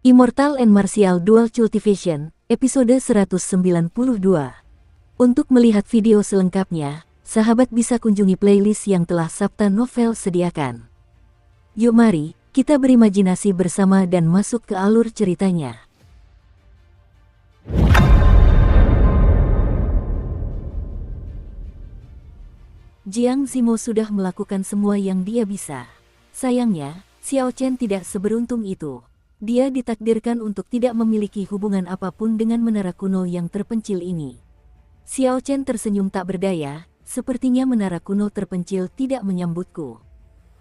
Immortal and Martial Dual Cultivation, episode 192. Untuk melihat video selengkapnya, sahabat bisa kunjungi playlist yang telah Sabta Novel sediakan. Yuk mari, kita berimajinasi bersama dan masuk ke alur ceritanya. Jiang Zimo sudah melakukan semua yang dia bisa. Sayangnya, Xiao Chen tidak seberuntung itu. Dia ditakdirkan untuk tidak memiliki hubungan apapun dengan menara kuno yang terpencil ini. Xiao Chen tersenyum tak berdaya, sepertinya menara kuno terpencil tidak menyambutku.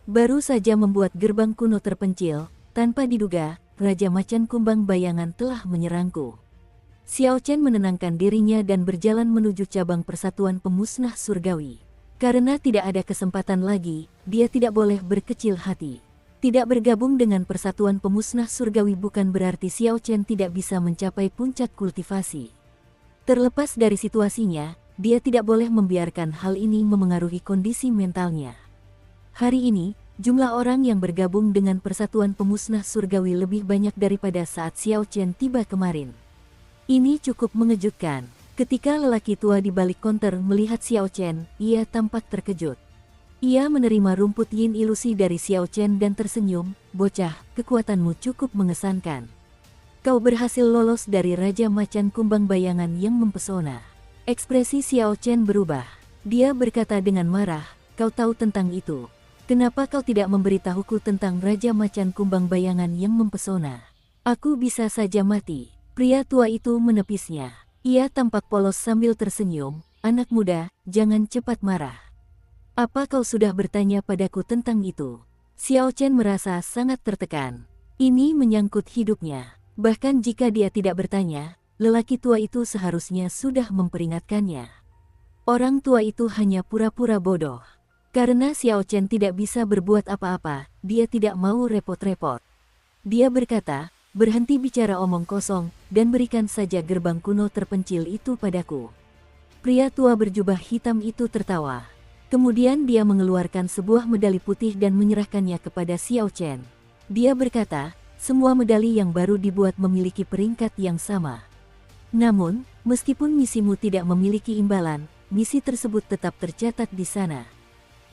Baru saja membuat gerbang kuno terpencil, tanpa diduga, Raja Macan Kumbang Bayangan telah menyerangku. Xiao Chen menenangkan dirinya dan berjalan menuju cabang Persatuan Pemusnah Surgawi. Karena tidak ada kesempatan lagi, dia tidak boleh berkecil hati. Tidak bergabung dengan Persatuan Pemusnah Surgawi bukan berarti Xiao Chen tidak bisa mencapai puncak kultivasi. Terlepas dari situasinya, dia tidak boleh membiarkan hal ini memengaruhi kondisi mentalnya. Hari ini, jumlah orang yang bergabung dengan Persatuan Pemusnah Surgawi lebih banyak daripada saat Xiao Chen tiba kemarin. Ini cukup mengejutkan. Ketika lelaki tua di balik konter melihat Xiao Chen, ia tampak terkejut. Ia menerima rumput yin ilusi dari Xiao Chen dan tersenyum, "Bocah, kekuatanmu cukup mengesankan. Kau berhasil lolos dari Raja Macan Kumbang Bayangan yang mempesona." Ekspresi Xiao Chen berubah. Dia berkata dengan marah, "Kau tahu tentang itu. Kenapa kau tidak memberitahuku tentang Raja Macan Kumbang Bayangan yang mempesona? Aku bisa saja mati." Pria tua itu menepisnya. Ia tampak polos sambil tersenyum, "Anak muda, jangan cepat marah. Apa kau sudah bertanya padaku tentang itu?" Xiao Chen merasa sangat tertekan. Ini menyangkut hidupnya. Bahkan jika dia tidak bertanya, lelaki tua itu seharusnya sudah memperingatkannya. Orang tua itu hanya pura-pura bodoh. Karena Xiao Chen tidak bisa berbuat apa-apa, dia tidak mau repot-repot. Dia berkata, "Berhenti bicara omong kosong, dan berikan saja gerbang kuno terpencil itu padaku." Pria tua berjubah hitam itu tertawa. Kemudian dia mengeluarkan sebuah medali putih dan menyerahkannya kepada Xiao Chen. Dia berkata, "Semua medali yang baru dibuat memiliki peringkat yang sama. Namun, meskipun misimu tidak memiliki imbalan, misi tersebut tetap tercatat di sana."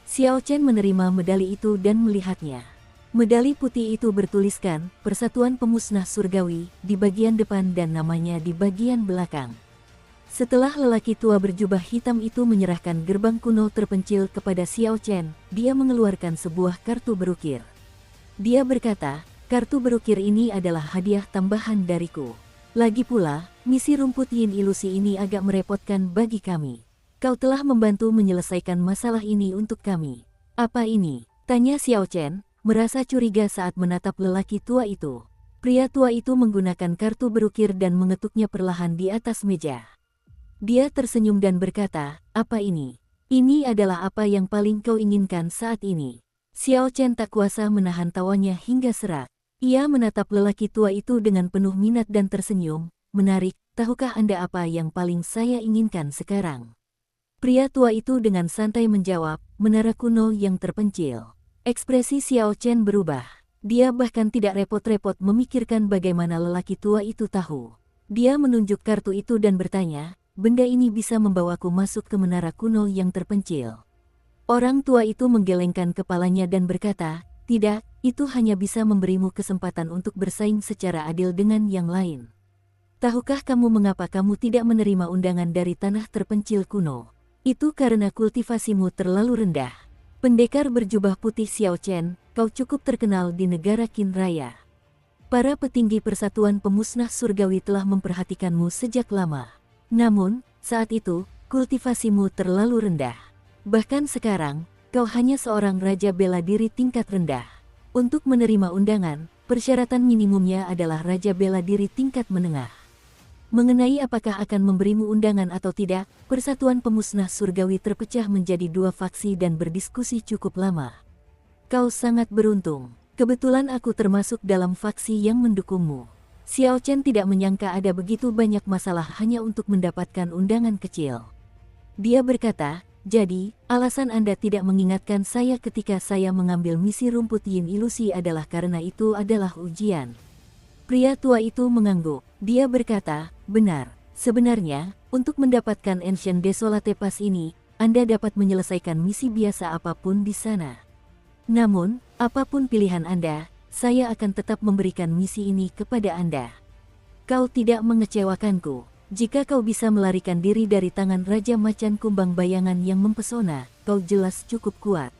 Xiao Chen menerima medali itu dan melihatnya. Medali putih itu bertuliskan, "Persatuan Pemusnah Surgawi," di bagian depan dan namanya di bagian belakang. Setelah lelaki tua berjubah hitam itu menyerahkan gerbang kuno terpencil kepada Xiao Chen, dia mengeluarkan sebuah kartu berukir. Dia berkata, "Kartu berukir ini adalah hadiah tambahan dariku. Lagi pula, misi rumput yin ilusi ini agak merepotkan bagi kami. Kau telah membantu menyelesaikan masalah ini untuk kami." "Apa ini?" tanya Xiao Chen, merasa curiga saat menatap lelaki tua itu. Pria tua itu menggunakan kartu berukir dan mengetuknya perlahan di atas meja. Dia tersenyum dan berkata, "Apa ini? Ini adalah apa yang paling kau inginkan saat ini." Xiao Chen tak kuasa menahan tawanya hingga serak. Ia menatap lelaki tua itu dengan penuh minat dan tersenyum, "Menarik, tahukah Anda apa yang paling saya inginkan sekarang?" Pria tua itu dengan santai menjawab, "Menara kuno yang terpencil." Ekspresi Xiao Chen berubah. Dia bahkan tidak repot-repot memikirkan bagaimana lelaki tua itu tahu. Dia menunjuk kartu itu dan bertanya, "Benda ini bisa membawaku masuk ke menara kuno yang terpencil?" Orang tua itu menggelengkan kepalanya dan berkata, "Tidak, itu hanya bisa memberimu kesempatan untuk bersaing secara adil dengan yang lain. Tahukah kamu mengapa kamu tidak menerima undangan dari tanah terpencil kuno? Itu karena kultivasimu terlalu rendah." Pendekar berjubah putih Xiao Chen, "Kau cukup terkenal di negara Qin Raya. Para petinggi Persatuan Pemusnah Surgawi telah memperhatikanmu sejak lama. Namun, saat itu, kultivasimu terlalu rendah. Bahkan sekarang, kau hanya seorang raja bela diri tingkat rendah. Untuk menerima undangan, persyaratan minimumnya adalah raja bela diri tingkat menengah. Mengenai apakah akan memberimu undangan atau tidak, Persatuan Pemusnah Surgawi terpecah menjadi dua faksi dan berdiskusi cukup lama. Kau sangat beruntung. Kebetulan aku termasuk dalam faksi yang mendukungmu." Xiao Chen tidak menyangka ada begitu banyak masalah hanya untuk mendapatkan undangan kecil. Dia berkata, "Jadi, alasan Anda tidak mengingatkan saya ketika saya mengambil misi rumput yin ilusi adalah karena itu adalah ujian." Pria tua itu mengangguk. Dia berkata, benar. Sebenarnya, untuk mendapatkan Ancient Desolate Pass ini, Anda dapat menyelesaikan misi biasa apapun di sana. Namun, apapun pilihan Anda, saya akan tetap memberikan misi ini kepada Anda. Kau tidak mengecewakanku. Jika kau bisa melarikan diri dari tangan Raja Macan Kumbang Bayangan yang mempesona, kau jelas cukup kuat.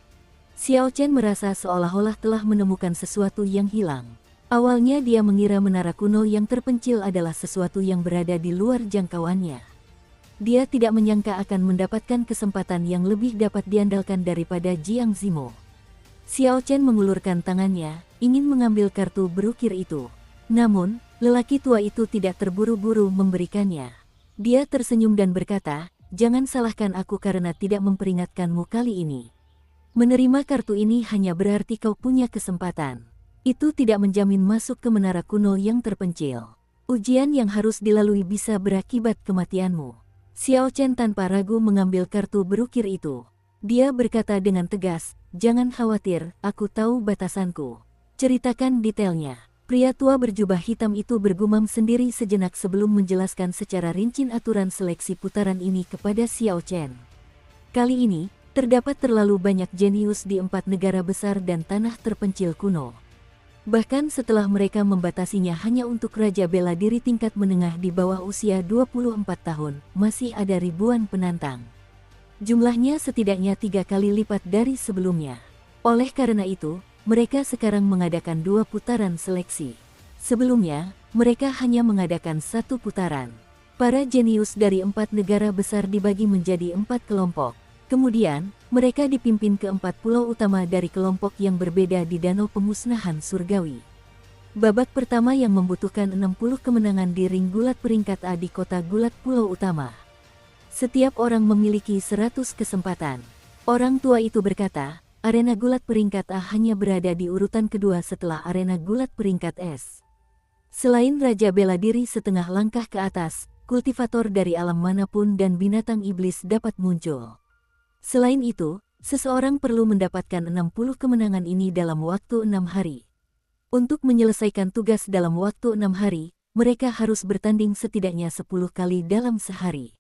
Xiao Chen merasa seolah-olah telah menemukan sesuatu yang hilang. Awalnya dia mengira menara kuno yang terpencil adalah sesuatu yang berada di luar jangkauannya. Dia tidak menyangka akan mendapatkan kesempatan yang lebih dapat diandalkan daripada Jiang Zimo. Xiao Chen mengulurkan tangannya, ingin mengambil kartu berukir itu. Namun, lelaki tua itu tidak terburu-buru memberikannya. Dia tersenyum dan berkata, jangan salahkan aku karena tidak memperingatkanmu kali ini. Menerima kartu ini hanya berarti kau punya kesempatan. Itu tidak menjamin masuk ke menara kuno yang terpencil. Ujian yang harus dilalui bisa berakibat kematianmu. Xiao Chen tanpa ragu mengambil kartu berukir itu. Dia berkata dengan tegas, jangan khawatir, aku tahu batasanku. Ceritakan detailnya. Pria tua berjubah hitam itu bergumam sendiri sejenak sebelum menjelaskan secara rinci aturan seleksi putaran ini kepada Xiao Chen. Kali ini, terdapat terlalu banyak jenius di 4 negara besar dan tanah terpencil kuno. Bahkan setelah mereka membatasinya hanya untuk Raja Bela Diri tingkat menengah di bawah usia 24 tahun, masih ada ribuan penantang. Jumlahnya setidaknya 3 kali lipat dari sebelumnya. Oleh karena itu, mereka sekarang mengadakan 2 putaran seleksi. Sebelumnya, mereka hanya mengadakan 1 putaran. Para jenius dari 4 negara besar dibagi menjadi 4 kelompok. Kemudian, mereka dipimpin ke 4 pulau utama dari kelompok yang berbeda di Danau Pemusnahan Surgawi. Babak pertama yang membutuhkan 60 kemenangan di ring gulat peringkat A di kota gulat pulau utama. Setiap orang memiliki 100 kesempatan. Orang tua itu berkata, arena gulat peringkat A hanya berada di urutan kedua setelah arena gulat peringkat S. Selain Raja Bela Diri setengah langkah ke atas, kultivator dari alam manapun dan binatang iblis dapat muncul. Selain itu, seseorang perlu mendapatkan 60 kemenangan ini dalam waktu 6 hari. Untuk menyelesaikan tugas dalam waktu 6 hari, mereka harus bertanding setidaknya 10 kali dalam sehari.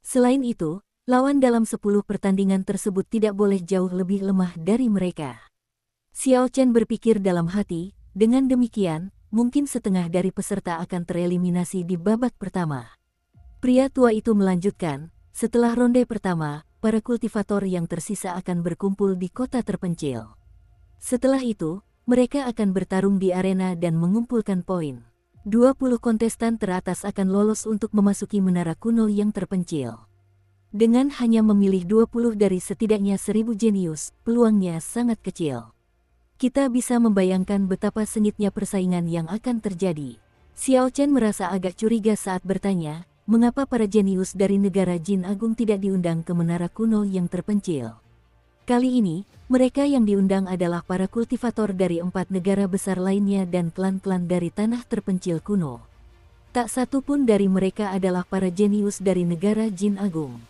Selain itu, lawan dalam 10 pertandingan tersebut tidak boleh jauh lebih lemah dari mereka. Xiao Chen berpikir dalam hati, dengan demikian, mungkin setengah dari peserta akan tereliminasi di babak pertama. Pria tua itu melanjutkan, setelah ronde pertama, para kultivator yang tersisa akan berkumpul di kota terpencil. Setelah itu, mereka akan bertarung di arena dan mengumpulkan poin. 20 kontestan teratas akan lolos untuk memasuki menara kuno yang terpencil. Dengan hanya memilih 20 dari setidaknya 1000 jenius, peluangnya sangat kecil. Kita bisa membayangkan betapa sengitnya persaingan yang akan terjadi. Xiao Chen merasa agak curiga saat bertanya, mengapa para jenius dari negara Jin Agung tidak diundang ke menara kuno yang terpencil? Kali ini, mereka yang diundang adalah para kultivator dari 4 negara besar lainnya dan klan-klan dari tanah terpencil kuno. Tak satu pun dari mereka adalah para jenius dari negara Jin Agung.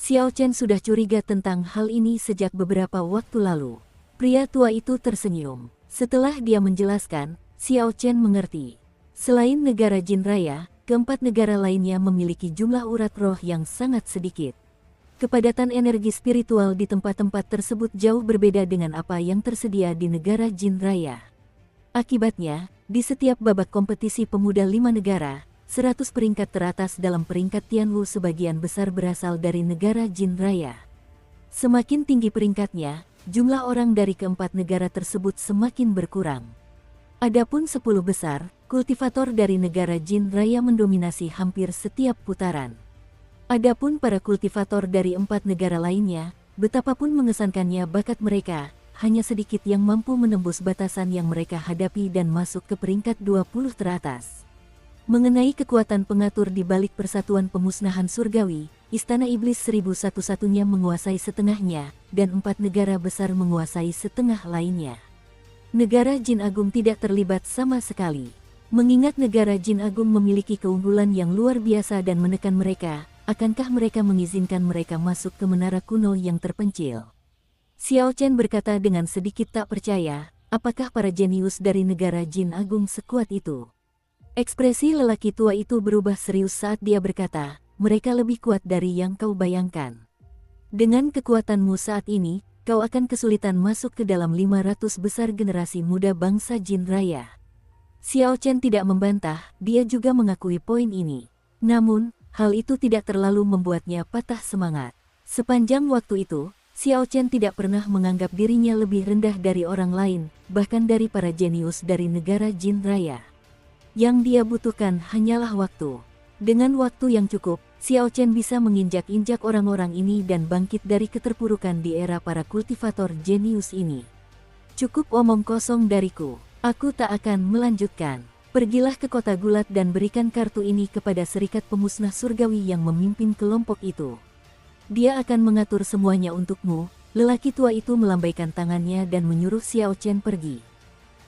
Xiao Chen sudah curiga tentang hal ini sejak beberapa waktu lalu. Pria tua itu tersenyum. Setelah dia menjelaskan, Xiao Chen mengerti. Selain negara Jin Raya, keempat negara lainnya memiliki jumlah urat roh yang sangat sedikit. Kepadatan energi spiritual di tempat-tempat tersebut jauh berbeda dengan apa yang tersedia di negara Jin Raya. Akibatnya, di setiap babak kompetisi pemuda 5 negara, 100 peringkat teratas dalam peringkat Tianwu sebagian besar berasal dari negara Jin Raya. Semakin tinggi peringkatnya, jumlah orang dari keempat negara tersebut semakin berkurang. Adapun 10 besar, kultivator dari negara Jin Raya mendominasi hampir setiap putaran. Adapun para kultivator dari 4 negara lainnya, betapapun mengesankannya bakat mereka, hanya sedikit yang mampu menembus batasan yang mereka hadapi dan masuk ke peringkat 20 teratas. Mengenai kekuatan pengatur di balik Persatuan Pemusnahan Surgawi, Istana Iblis 1001-nya menguasai setengahnya, dan 4 negara besar menguasai setengah lainnya. Negara Jin Agung tidak terlibat sama sekali. Mengingat negara Jin Agung memiliki keunggulan yang luar biasa dan menekan mereka, akankah mereka mengizinkan mereka masuk ke menara kuno yang terpencil? Xiao Chen berkata dengan sedikit tak percaya, apakah para jenius dari negara Jin Agung sekuat itu? Ekspresi lelaki tua itu berubah serius saat dia berkata, mereka lebih kuat dari yang kau bayangkan. Dengan kekuatanmu saat ini, kau akan kesulitan masuk ke dalam 500 besar generasi muda bangsa Jin Raya. Xiao Chen tidak membantah, dia juga mengakui poin ini. Namun, hal itu tidak terlalu membuatnya patah semangat. Sepanjang waktu itu, Xiao Chen tidak pernah menganggap dirinya lebih rendah dari orang lain, bahkan dari para jenius dari negara Jin Raya. Yang dia butuhkan hanyalah waktu. Dengan waktu yang cukup, Xiao Chen bisa menginjak-injak orang-orang ini dan bangkit dari keterpurukan di era para kultivator jenius ini. Cukup omong kosong dariku. Aku tak akan melanjutkan. Pergilah ke kota Gulat dan berikan kartu ini kepada serikat pemusnah surgawi yang memimpin kelompok itu. Dia akan mengatur semuanya untukmu. Lelaki tua itu melambaikan tangannya dan menyuruh Xiao Chen pergi.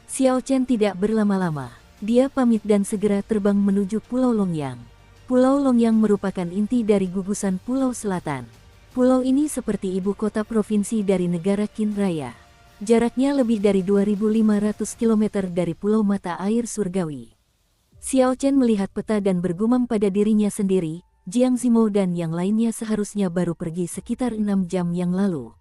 Xiao Chen tidak berlama-lama. Dia pamit dan segera terbang menuju Pulau Longyang. Pulau Longyang merupakan inti dari gugusan Pulau Selatan. Pulau ini seperti ibu kota provinsi dari negara Qin Raya. Jaraknya lebih dari 2.500 km dari Pulau Mata Air Surgawi. Xiao Chen melihat peta dan bergumam pada dirinya sendiri, Jiang Zimo dan yang lainnya seharusnya baru pergi sekitar 6 jam yang lalu.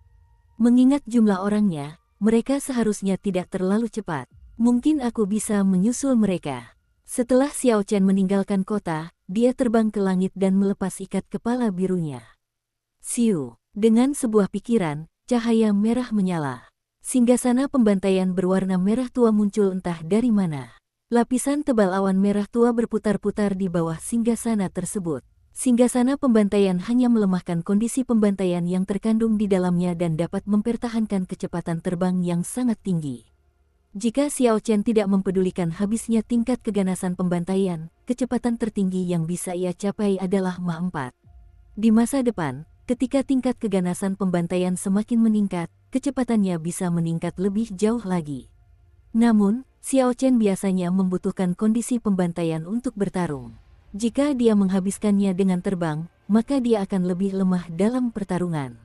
Mengingat jumlah orangnya, mereka seharusnya tidak terlalu cepat. Mungkin aku bisa menyusul mereka. Setelah Xiao Chen meninggalkan kota, dia terbang ke langit dan melepas ikat kepala birunya. Siu, dengan sebuah pikiran, cahaya merah menyala. Singgasana pembantaian berwarna merah tua muncul entah dari mana. Lapisan tebal awan merah tua berputar-putar di bawah singgasana tersebut. Singgasana pembantaian hanya melemahkan kondisi pembantaian yang terkandung di dalamnya dan dapat mempertahankan kecepatan terbang yang sangat tinggi. Jika Xiao Chen tidak mempedulikan habisnya tingkat keganasan pembantaian, kecepatan tertinggi yang bisa ia capai adalah Mach 4. Di masa depan, ketika tingkat keganasan pembantaian semakin meningkat, kecepatannya bisa meningkat lebih jauh lagi. Namun, Xiao Chen biasanya membutuhkan kondisi pembantaian untuk bertarung. Jika dia menghabiskannya dengan terbang, maka dia akan lebih lemah dalam pertarungan.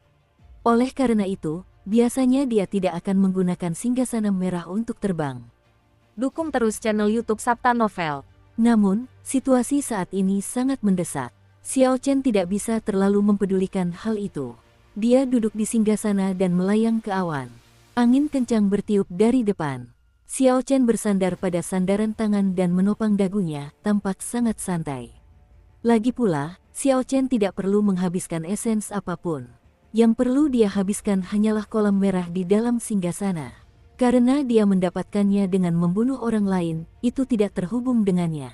Oleh karena itu, biasanya dia tidak akan menggunakan singgasana merah untuk terbang. Dukung terus channel YouTube Sabta Novel. Namun, situasi saat ini sangat mendesak. Xiao Chen tidak bisa terlalu mempedulikan hal itu. Dia duduk di singgasana dan melayang ke awan. Angin kencang bertiup dari depan. Xiao Chen bersandar pada sandaran tangan dan menopang dagunya, tampak sangat santai. Lagi pula, Xiao Chen tidak perlu menghabiskan esens apapun. Yang perlu dia habiskan hanyalah kolam merah di dalam singgasana. Karena dia mendapatkannya dengan membunuh orang lain, itu tidak terhubung dengannya.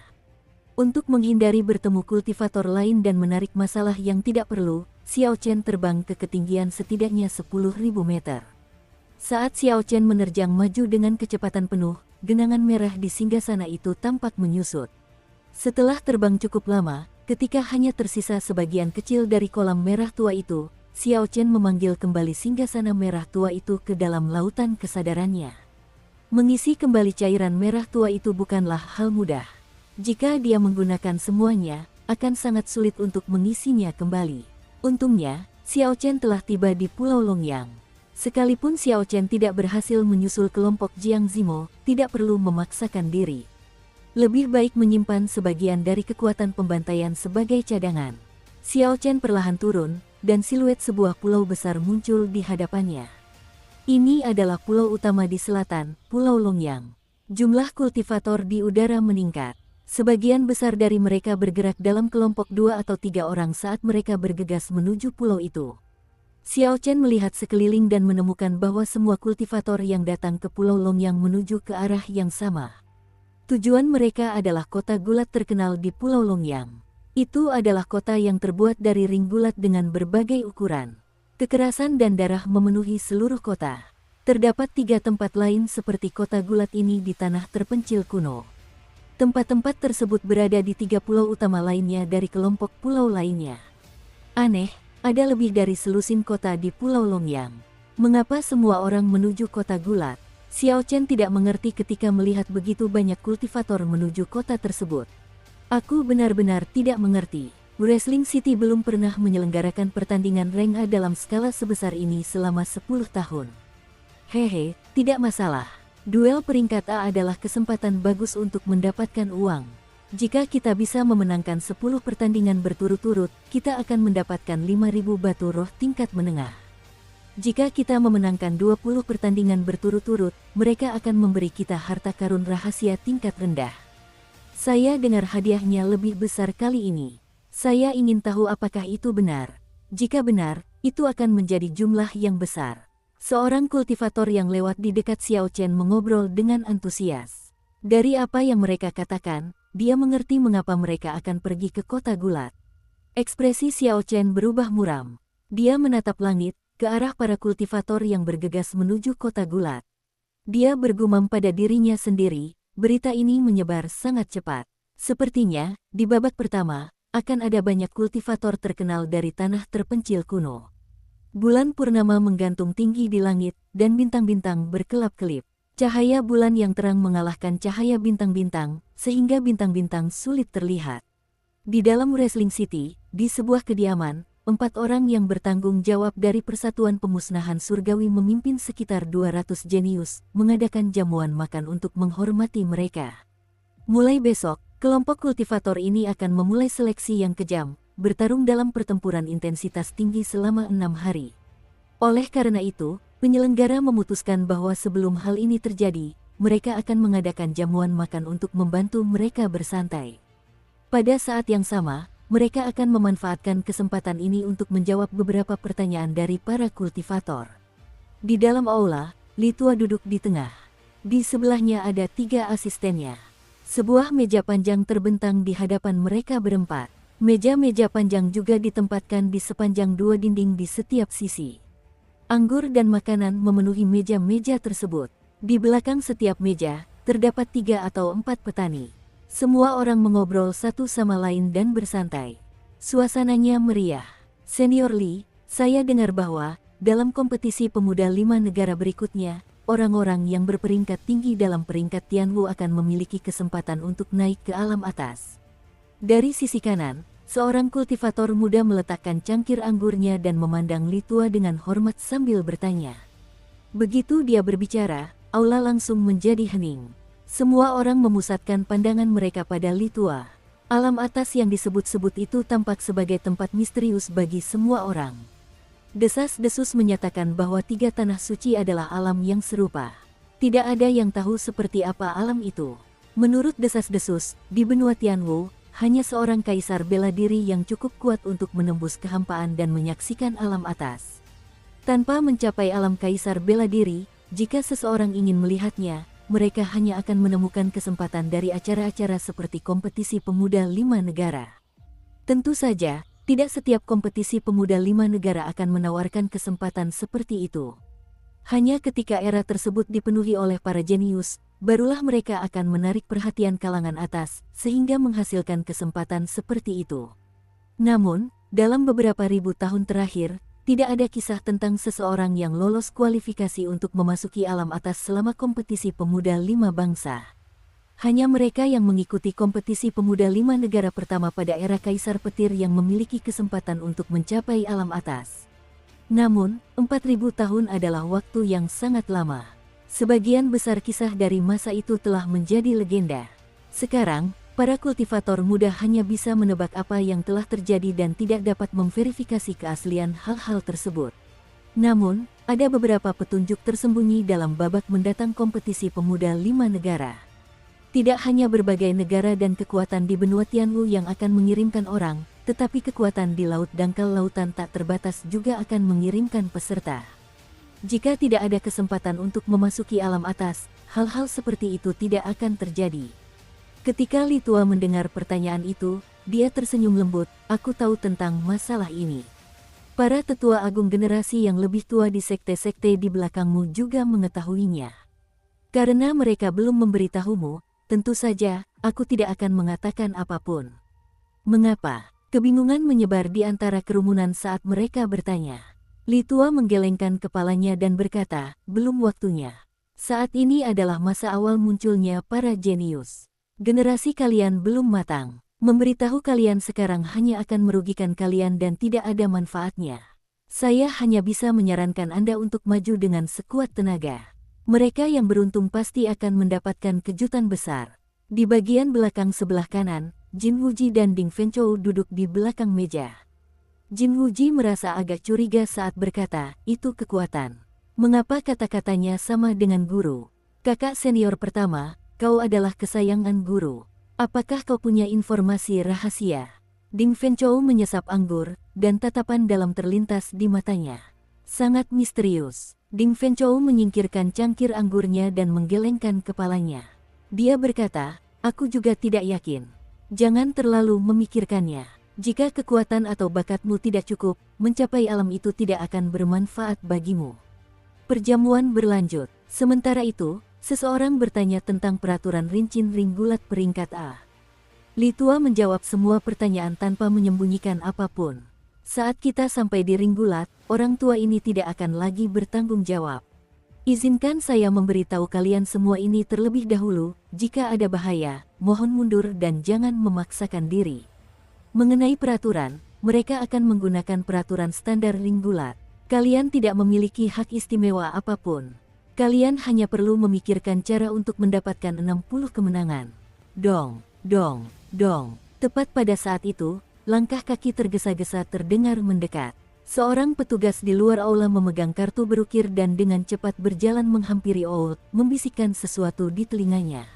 Untuk menghindari bertemu kultivator lain dan menarik masalah yang tidak perlu, Xiao Chen terbang ke ketinggian setidaknya 10.000 meter. Saat Xiao Chen menerjang maju dengan kecepatan penuh, genangan merah di singgasana itu tampak menyusut. Setelah terbang cukup lama, ketika hanya tersisa sebagian kecil dari kolam merah tua itu, Xiao Chen memanggil kembali singgasana merah tua itu ke dalam lautan kesadarannya. Mengisi kembali cairan merah tua itu bukanlah hal mudah. Jika dia menggunakan semuanya, akan sangat sulit untuk mengisinya kembali. Untungnya, Xiao Chen telah tiba di Pulau Longyang. Sekalipun Xiao Chen tidak berhasil menyusul kelompok Jiang Zimo, tidak perlu memaksakan diri. Lebih baik menyimpan sebagian dari kekuatan pembantaian sebagai cadangan. Xiao Chen perlahan turun, dan siluet sebuah pulau besar muncul di hadapannya. Ini adalah pulau utama di selatan, Pulau Longyang. Jumlah kultivator di udara meningkat. Sebagian besar dari mereka bergerak dalam kelompok 2 atau 3 orang saat mereka bergegas menuju pulau itu. Xiao Chen melihat sekeliling dan menemukan bahwa semua kultivator yang datang ke Pulau Longyang menuju ke arah yang sama. Tujuan mereka adalah kota gulat terkenal di Pulau Longyang. Itu adalah kota yang terbuat dari ring gulat dengan berbagai ukuran. Kekerasan dan darah memenuhi seluruh kota. Terdapat 3 tempat lain seperti kota gulat ini di tanah terpencil kuno. Tempat-tempat tersebut berada di 3 pulau utama lainnya dari kelompok pulau lainnya. Aneh, ada lebih dari selusin kota di Pulau Longyang. Mengapa semua orang menuju kota gulat? Xiao Chen tidak mengerti ketika melihat begitu banyak kultivator menuju kota tersebut. Aku benar-benar tidak mengerti. Wrestling City belum pernah menyelenggarakan pertandingan Ring A dalam skala sebesar ini selama 10 tahun. Hehe, tidak masalah. Duel peringkat A adalah kesempatan bagus untuk mendapatkan uang. Jika kita bisa memenangkan 10 pertandingan berturut-turut, kita akan mendapatkan 5.000 batu roh tingkat menengah. Jika kita memenangkan 20 pertandingan berturut-turut, mereka akan memberi kita harta karun rahasia tingkat rendah. Saya dengar hadiahnya lebih besar kali ini. Saya ingin tahu apakah itu benar. Jika benar, itu akan menjadi jumlah yang besar. Seorang kultivator yang lewat di dekat Xiao Chen mengobrol dengan antusias. Dari apa yang mereka katakan, dia mengerti mengapa mereka akan pergi ke kota gulat. Ekspresi Xiao Chen berubah muram. Dia menatap langit, ke arah para kultivator yang bergegas menuju kota gulat. Dia bergumam pada dirinya sendiri, berita ini menyebar sangat cepat. Sepertinya, di babak pertama, akan ada banyak kultivator terkenal dari tanah terpencil kuno. Bulan purnama menggantung tinggi di langit, dan bintang-bintang berkelap-kelip. Cahaya bulan yang terang mengalahkan cahaya bintang-bintang, sehingga bintang-bintang sulit terlihat. Di dalam Wrestling City, di sebuah kediaman, 4 orang yang bertanggung jawab dari Persatuan Pemusnahan Surgawi memimpin sekitar 200 jenius, mengadakan jamuan makan untuk menghormati mereka. Mulai besok, kelompok kultivator ini akan memulai seleksi yang kejam, bertarung dalam pertempuran intensitas tinggi selama 6 hari. Oleh karena itu, penyelenggara memutuskan bahwa sebelum hal ini terjadi, mereka akan mengadakan jamuan makan untuk membantu mereka bersantai. Pada saat yang sama, mereka akan memanfaatkan kesempatan ini untuk menjawab beberapa pertanyaan dari para kultivator. Di dalam aula, Li Tua duduk di tengah. Di sebelahnya ada 3 asistennya. Sebuah meja panjang terbentang di hadapan mereka berempat. Meja-meja panjang juga ditempatkan di sepanjang 2 dinding di setiap sisi. Anggur dan makanan memenuhi meja-meja tersebut. Di belakang setiap meja, terdapat 3 atau 4 petani. Semua orang mengobrol satu sama lain dan bersantai. Suasananya meriah. Senior Li, saya dengar bahwa, dalam kompetisi pemuda 5 negara berikutnya, orang-orang yang berperingkat tinggi dalam peringkat Tianwu akan memiliki kesempatan untuk naik ke alam atas. Dari sisi kanan, seorang kultivator muda meletakkan cangkir anggurnya dan memandang Li Tua dengan hormat sambil bertanya. Begitu dia berbicara, aula langsung menjadi hening. Semua orang memusatkan pandangan mereka pada Li Tua. Alam atas yang disebut-sebut itu tampak sebagai tempat misterius bagi semua orang. Desas-desus menyatakan bahwa 3 tanah suci adalah alam yang serupa. Tidak ada yang tahu seperti apa alam itu. Menurut desas-desus, di benua Tianwu, hanya seorang kaisar bela diri yang cukup kuat untuk menembus kehampaan dan menyaksikan alam atas. Tanpa mencapai alam kaisar bela diri, jika seseorang ingin melihatnya, mereka hanya akan menemukan kesempatan dari acara-acara seperti kompetisi pemuda 5 negara. Tentu saja, tidak setiap kompetisi pemuda 5 negara akan menawarkan kesempatan seperti itu. Hanya ketika era tersebut dipenuhi oleh para jenius, barulah mereka akan menarik perhatian kalangan atas, sehingga menghasilkan kesempatan seperti itu. Namun, dalam beberapa ribu tahun terakhir, tidak ada kisah tentang seseorang yang lolos kualifikasi untuk memasuki alam atas selama kompetisi pemuda 5 bangsa. Hanya mereka yang mengikuti kompetisi pemuda 5 negara pertama pada era Kaisar Petir yang memiliki kesempatan untuk mencapai alam atas. Namun, 4.000 tahun adalah waktu yang sangat lama. Sebagian besar kisah dari masa itu telah menjadi legenda. Sekarang, para kultivator muda hanya bisa menebak apa yang telah terjadi dan tidak dapat memverifikasi keaslian hal-hal tersebut. Namun, ada beberapa petunjuk tersembunyi dalam babak mendatang kompetisi pemuda 5 negara. Tidak hanya berbagai negara dan kekuatan di benua Tianwu yang akan mengirimkan orang, tetapi kekuatan di laut dangkal lautan tak terbatas juga akan mengirimkan peserta. Jika tidak ada kesempatan untuk memasuki alam atas, hal-hal seperti itu tidak akan terjadi. Ketika Li Tua mendengar pertanyaan itu, dia tersenyum lembut, "Aku tahu tentang masalah ini. Para tetua agung generasi yang lebih tua di sekte-sekte di belakangmu juga mengetahuinya. Karena mereka belum memberitahumu, tentu saja, aku tidak akan mengatakan apapun." Mengapa? Kebingungan menyebar di antara kerumunan saat mereka bertanya. Li Tua menggelengkan kepalanya dan berkata, "Belum waktunya. Saat ini adalah masa awal munculnya para jenius. Generasi kalian belum matang. Memberitahu kalian sekarang hanya akan merugikan kalian dan tidak ada manfaatnya. Saya hanya bisa menyarankan Anda untuk maju dengan sekuat tenaga. Mereka yang beruntung pasti akan mendapatkan kejutan besar." Di bagian belakang sebelah kanan, Jin Wuji dan Ding Fenchou duduk di belakang meja. Jin Wuji merasa agak curiga saat berkata, itu kekuatan. Mengapa kata-katanya sama dengan guru? Kakak senior pertama, kau adalah kesayangan guru. Apakah kau punya informasi rahasia? Ding Fenchou menyesap anggur, dan tatapan dalam terlintas di matanya. Sangat misterius. Ding Fenchou menyingkirkan cangkir anggurnya dan menggelengkan kepalanya. Dia berkata, aku juga tidak yakin. Jangan terlalu memikirkannya. Jika kekuatan atau bakatmu tidak cukup, mencapai alam itu tidak akan bermanfaat bagimu. Perjamuan berlanjut. Sementara itu, seseorang bertanya tentang peraturan rincin ring gulat peringkat A. Li Tua menjawab semua pertanyaan tanpa menyembunyikan apapun. Saat kita sampai di ring gulat, orang tua ini tidak akan lagi bertanggung jawab. Izinkan saya memberitahu kalian semua ini terlebih dahulu, jika ada bahaya, mohon mundur dan jangan memaksakan diri. Mengenai peraturan, mereka akan menggunakan peraturan standar ring gulat. Kalian tidak memiliki hak istimewa apapun. Kalian hanya perlu memikirkan cara untuk mendapatkan 60 kemenangan. Dong, dong, dong. Tepat pada saat itu, langkah kaki tergesa-gesa terdengar mendekat. Seorang petugas di luar aula memegang kartu berukir dan dengan cepat berjalan menghampiri Oud, membisikkan sesuatu di telinganya.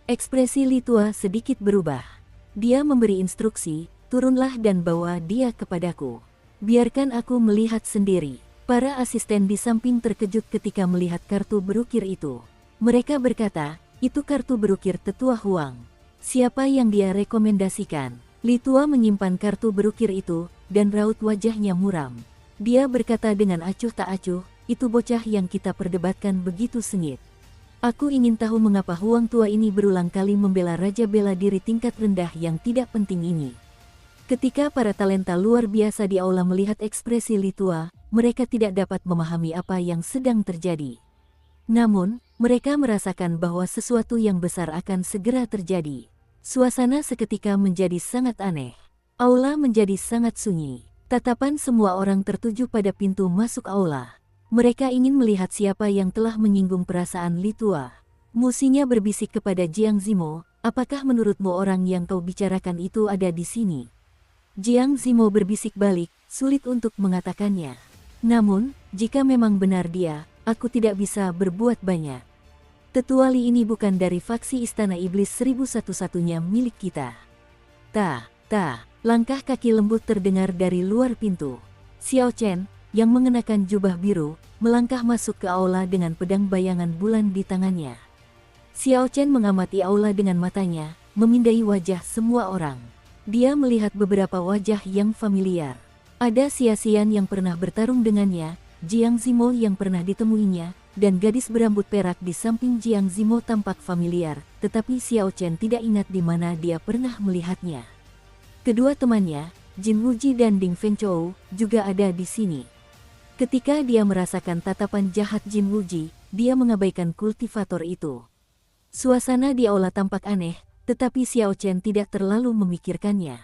Ekspresi Li Tua sedikit berubah. Dia memberi instruksi, turunlah dan bawa dia kepadaku. Biarkan aku melihat sendiri. Para asisten di samping terkejut ketika melihat kartu berukir itu. Mereka berkata, itu kartu berukir Tetua Huang. Siapa yang dia rekomendasikan? Li Tua menyimpan kartu berukir itu, dan raut wajahnya muram. Dia berkata dengan acuh tak acuh, itu bocah yang kita perdebatkan begitu sengit. Aku ingin tahu mengapa Huang tua ini berulang kali membela Raja Bela Diri tingkat rendah yang tidak penting ini. Ketika para talenta luar biasa di aula melihat ekspresi Li Tua, mereka tidak dapat memahami apa yang sedang terjadi. Namun, mereka merasakan bahwa sesuatu yang besar akan segera terjadi. Suasana seketika menjadi sangat aneh. Aula menjadi sangat sunyi. Tatapan semua orang tertuju pada pintu masuk aula. Mereka ingin melihat siapa yang telah menyinggung perasaan Li Tua. Musinya berbisik kepada Jiang Zimo, apakah menurutmu orang yang kau bicarakan itu ada di sini? Jiang Zimo berbisik balik, sulit untuk mengatakannya. Namun, jika memang benar dia, aku tidak bisa berbuat banyak. Tetua Li ini bukan dari faksi Istana Iblis 1001-nya milik kita. Langkah kaki lembut terdengar dari luar pintu. Xiao Chen, yang mengenakan jubah biru, melangkah masuk ke aula dengan pedang bayangan bulan di tangannya. Xiao Chen mengamati aula dengan matanya, memindai wajah semua orang. Dia melihat beberapa wajah yang familiar. Ada Xia Xian yang pernah bertarung dengannya, Jiang Zimo yang pernah ditemuinya, dan gadis berambut perak di samping Jiang Zimo tampak familiar, tetapi Xiao Chen tidak ingat di mana dia pernah melihatnya. Kedua temannya, Jin Wuji dan Ding Fenchou, juga ada di sini. Ketika dia merasakan tatapan jahat Jin Wuji, dia mengabaikan kultivator itu. Suasana di aula tampak aneh, tetapi Xiao Chen tidak terlalu memikirkannya.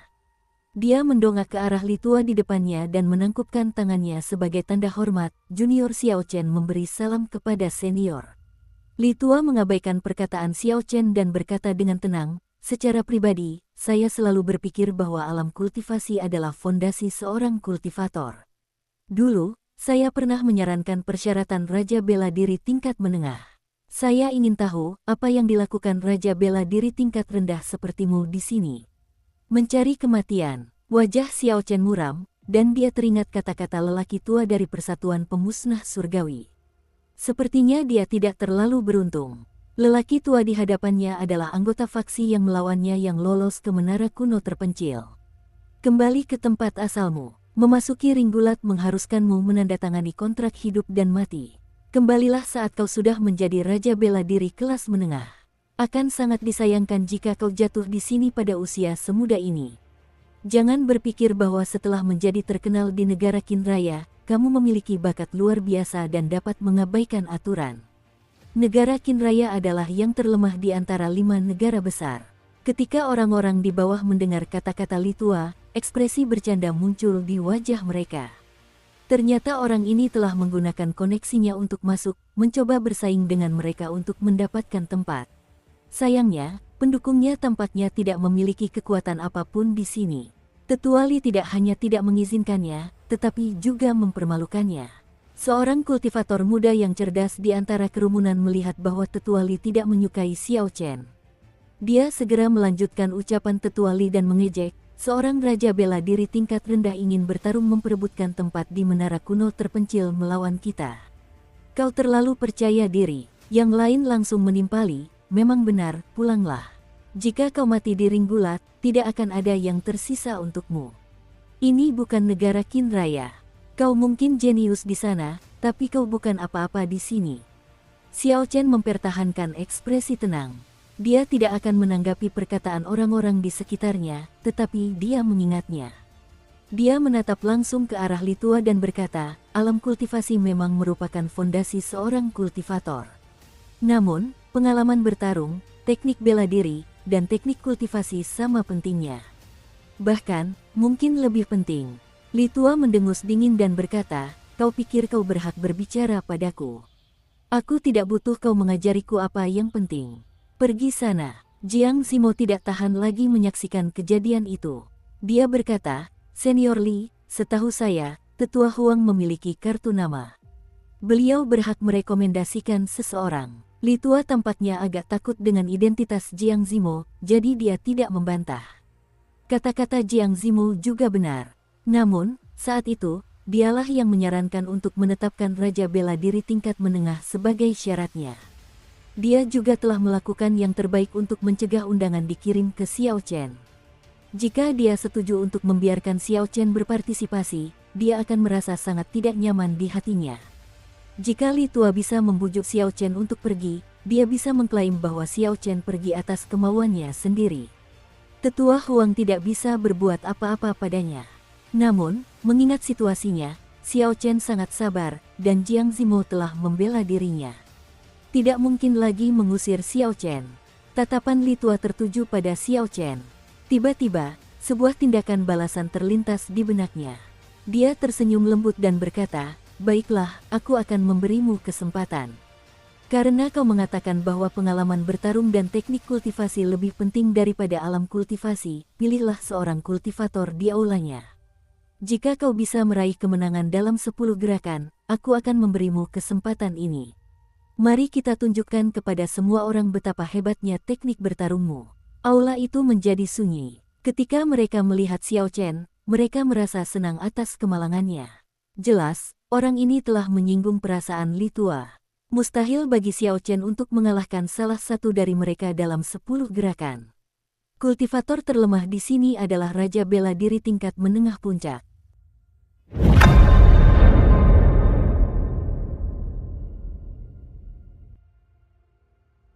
Dia mendongak ke arah Li Tua di depannya dan menangkupkan tangannya sebagai tanda hormat. Junior Xiao Chen memberi salam kepada senior. Li Tua mengabaikan perkataan Xiao Chen dan berkata dengan tenang, secara pribadi, saya selalu berpikir bahwa alam kultivasi adalah fondasi seorang kultivator. Dulu, saya pernah menyarankan persyaratan Raja Bela Diri tingkat menengah. Saya ingin tahu apa yang dilakukan Raja Bela Diri tingkat rendah sepertimu di sini. Mencari kematian. Wajah Xiao Chen muram, dan dia teringat kata-kata lelaki tua dari Persatuan Pemusnah Surgawi. Sepertinya dia tidak terlalu beruntung. Lelaki tua di hadapannya adalah anggota faksi yang melawannya yang lolos ke menara kuno terpencil. Kembali ke tempat asalmu. Memasuki ring gulat mengharuskanmu menandatangani kontrak hidup dan mati. Kembalilah saat kau sudah menjadi Raja Bela Diri kelas menengah. Akan sangat disayangkan jika kau jatuh di sini pada usia semuda ini. Jangan berpikir bahwa setelah menjadi terkenal di negara Qin Raya, kamu memiliki bakat luar biasa dan dapat mengabaikan aturan. Negara Qin Raya adalah yang terlemah di antara 5 negara besar. Ketika orang-orang di bawah mendengar kata-kata Li Tua, ekspresi bercanda muncul di wajah mereka. Ternyata orang ini telah menggunakan koneksinya untuk masuk, mencoba bersaing dengan mereka untuk mendapatkan tempat. Sayangnya, Pendukungnya tampaknya tidak memiliki kekuatan apapun di sini. Tetua Li tidak hanya tidak mengizinkannya, tetapi juga mempermalukannya. Seorang kultivator muda yang cerdas di antara kerumunan melihat bahwa Tetua Li tidak menyukai Xiao Chen. Dia segera melanjutkan ucapan Tetua Li dan mengejek, seorang raja bela diri tingkat rendah ingin bertarung memperebutkan tempat di menara kuno terpencil melawan kita. Kau terlalu percaya diri. Yang lain langsung menimpali, memang benar, pulanglah. Jika kau mati di ring gulat, tidak akan ada yang tersisa untukmu. Ini bukan negara Qin Raya. Kau mungkin jenius di sana, tapi kau bukan apa-apa di sini. Xiao Chen mempertahankan ekspresi tenang. Dia tidak akan menanggapi perkataan orang-orang di sekitarnya, tetapi dia mengingatnya. Dia menatap langsung ke arah Li Tua dan berkata, alam kultivasi memang merupakan fondasi seorang kultivator. Namun, pengalaman bertarung, teknik bela diri, dan teknik kultivasi sama pentingnya. Bahkan, mungkin lebih penting. Li Tua mendengus dingin dan berkata, kau pikir kau berhak berbicara padaku? Aku tidak butuh kau mengajariku apa yang penting. Pergi sana. Jiang Zimo tidak tahan lagi menyaksikan kejadian itu. Dia berkata, Senior Li, setahu saya, Tetua Huang memiliki kartu nama. Beliau berhak merekomendasikan seseorang. Li Tua tampaknya agak takut dengan identitas Jiang Zimo, jadi dia tidak membantah. Kata-kata Jiang Zimo juga benar. Namun, saat itu, dialah yang menyarankan untuk menetapkan Raja Bela Diri tingkat menengah sebagai syaratnya. Dia juga telah melakukan yang terbaik untuk mencegah undangan dikirim ke Xiao Chen. Jika dia setuju untuk membiarkan Xiao Chen berpartisipasi, dia akan merasa sangat tidak nyaman di hatinya. Jika Li Tua bisa membujuk Xiao Chen untuk pergi, dia bisa mengklaim bahwa Xiao Chen pergi atas kemauannya sendiri. Tetua Huang tidak bisa berbuat apa-apa padanya. Namun, mengingat situasinya, Xiao Chen sangat sabar, dan Jiang Zimo telah membela dirinya. Tidak mungkin lagi mengusir Xiao Chen. Tatapan Li Tua tertuju pada Xiao Chen. Tiba-tiba, sebuah tindakan balasan terlintas di benaknya. Dia tersenyum lembut dan berkata, baiklah, aku akan memberimu kesempatan. Karena kau mengatakan bahwa pengalaman bertarung dan teknik kultivasi lebih penting daripada alam kultivasi, pilihlah seorang kultivator di aulanya. Jika kau bisa meraih kemenangan dalam 10 gerakan, aku akan memberimu kesempatan ini. Mari kita tunjukkan kepada semua orang betapa hebatnya teknik bertarungmu. Aula itu menjadi sunyi. Ketika mereka melihat Xiao Chen, mereka merasa senang atas kemalangannya. Jelas, orang ini telah menyinggung perasaan Li Tua. Mustahil bagi Xiao Chen untuk mengalahkan salah satu dari mereka dalam 10 gerakan. Kultivator terlemah di sini adalah Raja Bela Diri tingkat menengah puncak.